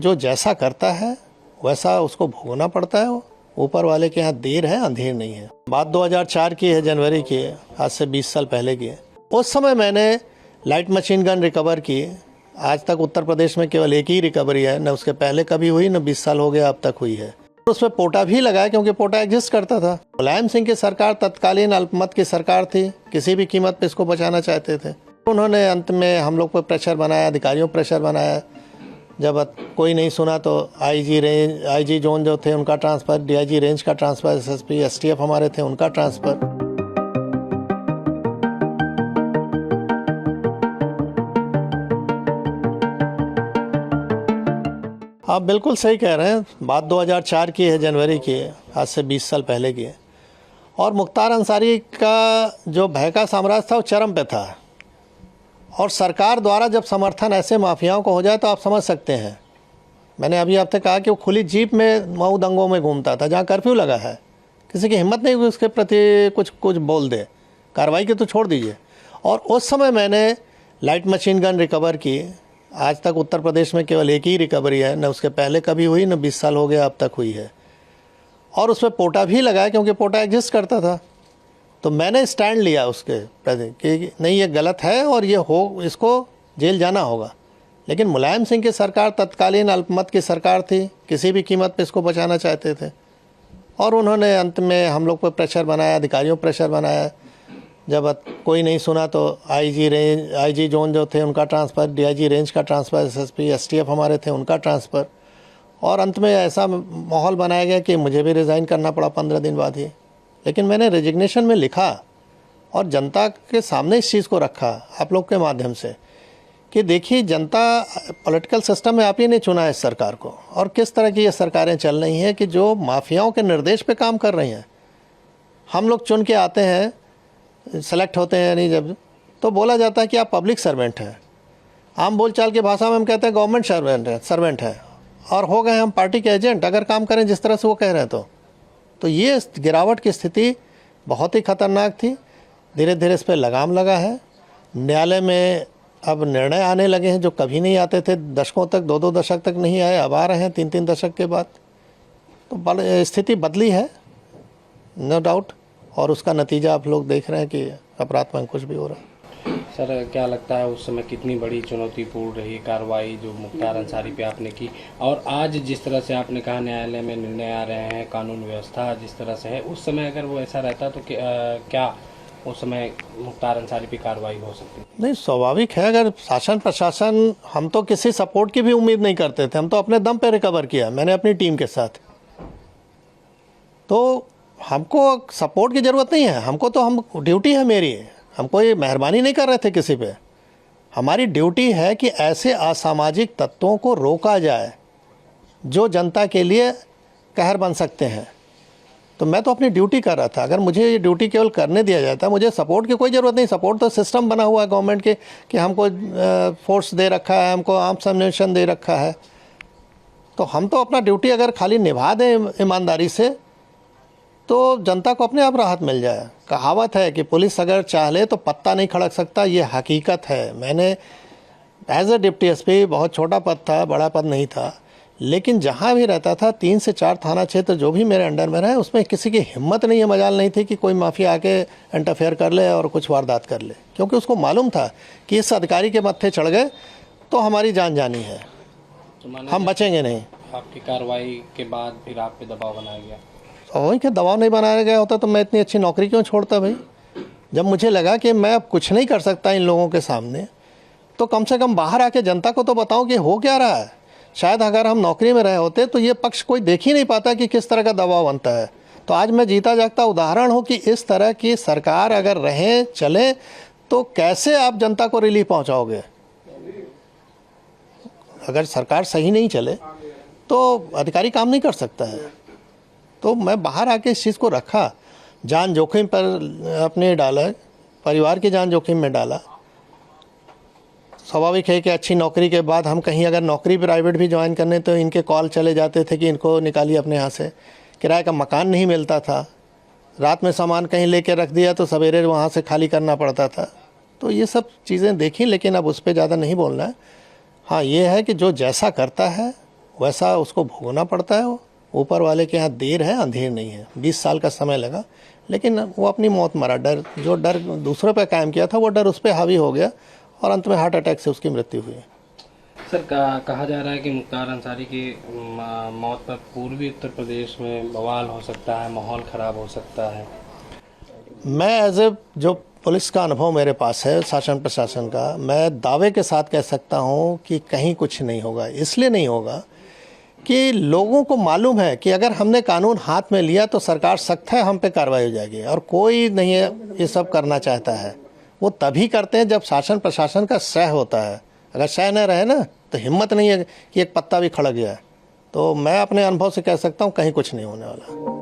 जो जैसा करता है वैसा उसको भोगना पड़ता है। ऊपर वाले के यहाँ देर है अंधेर नहीं है। बात 2004 की है, जनवरी की है, आज से 20 साल पहले की है। उस समय मैंने लाइट मशीन गन रिकवर की। आज तक उत्तर प्रदेश में केवल एक ही रिकवरी है, न उसके पहले कभी हुई, न 20 साल हो गया अब तक हुई है। उसमें पोटा भी लगाया क्योंकि पोटा एग्जिस्ट करता था। मुलायम सिंह की सरकार तत्कालीन अल्पमत की सरकार थी, किसी भी कीमत पे इसको बचाना चाहते थे। उन्होंने अंत में हम लोग पर प्रेशर बनाया, अधिकारियों पर प्रेशर बनाया। जब कोई नहीं सुना तो आईजी जोन जो थे उनका ट्रांसफ़र, डीआईजी रेंज का ट्रांसफ़र, एसएसपी एसटीएफ हमारे थे उनका ट्रांसफ़र। आप बिल्कुल सही कह रहे हैं। बात 2004 की है, जनवरी की है, आज से 20 साल पहले की है। और मुख्तार अंसारी का जो भय का साम्राज्य था वो चरम पे था। और सरकार द्वारा जब समर्थन ऐसे माफियाओं को हो जाए तो आप समझ सकते हैं। मैंने अभी आपसे कहा कि वो खुली जीप में मऊ दंगों में घूमता था, जहाँ कर्फ्यू लगा है। किसी की हिम्मत नहीं हुई उसके प्रति कुछ बोल दे, कार्रवाई की तो छोड़ दीजिए। और उस समय मैंने लाइट मशीन गन रिकवर की। आज तक उत्तर प्रदेश में केवल एक ही रिकवरी है, न उसके पहले कभी हुई, न 20 साल हो गया अब तक हुई है। और उसमें पोटा भी लगाया क्योंकि पोटा एग्जिस्ट करता था। तो मैंने स्टैंड लिया उसके प्रति कि नहीं, ये गलत है और इसको जेल जाना होगा। लेकिन मुलायम सिंह की सरकार तत्कालीन अल्पमत की सरकार थी, किसी भी कीमत पे इसको बचाना चाहते थे। और उन्होंने अंत में हम लोग पर प्रेशर बनाया, अधिकारियों पर प्रेशर बनाया। जब कोई नहीं सुना तो आईजी जोन जो थे उनका ट्रांसफ़र, डीआईजी रेंज का ट्रांसफ़र, एसएसपी एसटीएफ हमारे थे उनका ट्रांसफ़र। और अंत में ऐसा माहौल बनाया गया कि मुझे भी रिज़ाइन करना पड़ा 15 दिन बाद ही। लेकिन मैंने रेजिग्नेशन में लिखा और जनता के सामने इस चीज़ को रखा आप लोग के माध्यम से कि देखिए, जनता पॉलिटिकल सिस्टम में आप ही ने चुना है इस सरकार को। और किस तरह की ये सरकारें चल रही हैं कि जो माफियाओं के निर्देश पे काम कर रही हैं। हम लोग चुन के आते हैं, सेलेक्ट होते हैं, नहीं जब तो बोला जाता है कि आप पब्लिक सर्वेंट हैं। आम बोलचाल की भाषा में हम कहते हैं गवर्नमेंट सर्वेंट है। और हो गए हम पार्टी के एजेंट अगर काम करें जिस तरह से वो कह रहे हैं तो ये गिरावट की स्थिति बहुत ही खतरनाक थी। धीरे धीरे इस पर लगाम लगा है। न्यायालय में अब निर्णय आने लगे हैं जो कभी नहीं आते थे, दशकों तक, 2-2 दशक तक नहीं आए, अब आ रहे हैं 3-3 दशक के बाद। तो स्थिति बदली है, नो डाउट। और उसका नतीजा आप लोग देख रहे हैं कि अपराध में कुछ भी हो रहा है। सर, क्या लगता है उस समय कितनी बड़ी चुनौतीपूर्ण रही कार्रवाई जो मुख्तार अंसारी पे आपने की, और आज जिस तरह से आपने कहा न्यायालय में निर्णय आ रहे हैं, कानून व्यवस्था जिस तरह से है, उस समय अगर वो ऐसा रहता तो क्या उस समय मुख्तार अंसारी पे कार्रवाई हो सकती? नहीं, स्वाभाविक है। अगर शासन प्रशासन, हम तो किसी सपोर्ट की भी उम्मीद नहीं करते थे, हम तो अपने दम पे रिकवर किया, मैंने अपनी टीम के साथ। तो हमको सपोर्ट की ज़रूरत नहीं है, हमको तो हम ड्यूटी है मेरी, हम कोई मेहरबानी नहीं कर रहे थे किसी पे। हमारी ड्यूटी है कि ऐसे असामाजिक तत्वों को रोका जाए जो जनता के लिए कहर बन सकते हैं। तो मैं तो अपनी ड्यूटी कर रहा था। अगर मुझे ये ड्यूटी केवल करने दिया जाता, मुझे सपोर्ट की कोई ज़रूरत नहीं। सपोर्ट तो सिस्टम बना हुआ है गवर्नमेंट के कि हमको फोर्स दे रखा है, हमको आर्म्स एम्युनिशन दे रखा है। तो हम तो अपना ड्यूटी अगर खाली निभा दें ईमानदारी से तो जनता को अपने आप राहत मिल जाए। कहावत है कि पुलिस अगर चाह ले तो पत्ता नहीं खड़क सकता, ये हकीकत है। मैंने एज ए डिप्टी एसपी, बहुत छोटा पद था, बड़ा पद नहीं था, लेकिन जहाँ भी रहता था 3 से 4 थाना क्षेत्र जो भी मेरे अंडर में रहे, उसमें किसी की हिम्मत नहीं है, मजाल नहीं थी कि कोई माफिया आके इंटरफेयर कर ले और कुछ वारदात कर ले। क्योंकि उसको मालूम था कि इस अधिकारी के मत्थे चढ़ गए तो हमारी जान जानी है, हम बचेंगे नहीं। आपकी कार्रवाई के बाद फिर आप पे दबाव बनाया गया? वही कि दबाव नहीं बनाया गया होता तो मैं इतनी अच्छी नौकरी क्यों छोड़ता भाई। जब मुझे लगा कि मैं अब कुछ नहीं कर सकता इन लोगों के सामने, तो कम से कम बाहर आके जनता को तो बताऊं कि हो क्या रहा है। शायद अगर हम नौकरी में रहे होते तो ये पक्ष कोई देख ही नहीं पाता कि किस तरह का दबाव बनता है। तो आज मैं जीता जागता उदाहरण हूँ कि इस तरह की सरकार अगर रहे चले तो कैसे आप जनता को रिलीफ पहुँचाओगे। अगर सरकार सही नहीं चले तो अधिकारी काम नहीं कर सकता है। तो मैं बाहर आके इस चीज़ को रखा, जान जोखिम पर अपने डाला, परिवार की जान जोखिम में डाला। स्वाभाविक है कि अच्छी नौकरी के बाद हम कहीं अगर नौकरी प्राइवेट भी ज्वाइन करने तो इनके कॉल चले जाते थे कि इनको निकालिए अपने यहाँ से। किराए का मकान नहीं मिलता था, रात में सामान कहीं लेके रख दिया तो सवेरे वहाँ से खाली करना पड़ता था। तो ये सब चीज़ें देखी, लेकिन अब उस पर ज़्यादा नहीं बोलना है। हाँ, ये है कि जो जैसा करता है वैसा उसको भोगना पड़ता है। ऊपर वाले के यहाँ देर है अंधेर नहीं है। 20 साल का समय लगा, लेकिन वो अपनी मौत मरा। जो डर दूसरों पे कायम किया था वो डर उस पर हावी हो गया और अंत में हार्ट अटैक से उसकी मृत्यु हुई। सर कहा जा रहा है कि मुख्तार अंसारी की मौत पर पूर्वी उत्तर प्रदेश में बवाल हो सकता है, माहौल ख़राब हो सकता है। मैं एज ए जो पुलिस का अनुभव मेरे पास है, शासन प्रशासन का, मैं दावे के साथ कह सकता हूँ कि कहीं कुछ नहीं होगा। इसलिए नहीं होगा कि लोगों को मालूम है कि अगर हमने कानून हाथ में लिया तो सरकार सख्त है, हम पे कार्रवाई हो जाएगी। और कोई नहीं है ये सब करना चाहता है। वो तभी करते हैं जब शासन प्रशासन का सह होता है। अगर सह न रहे ना तो हिम्मत नहीं है कि एक पत्ता भी खड़क गया। तो मैं अपने अनुभव से कह सकता हूँ कहीं कुछ नहीं होने वाला।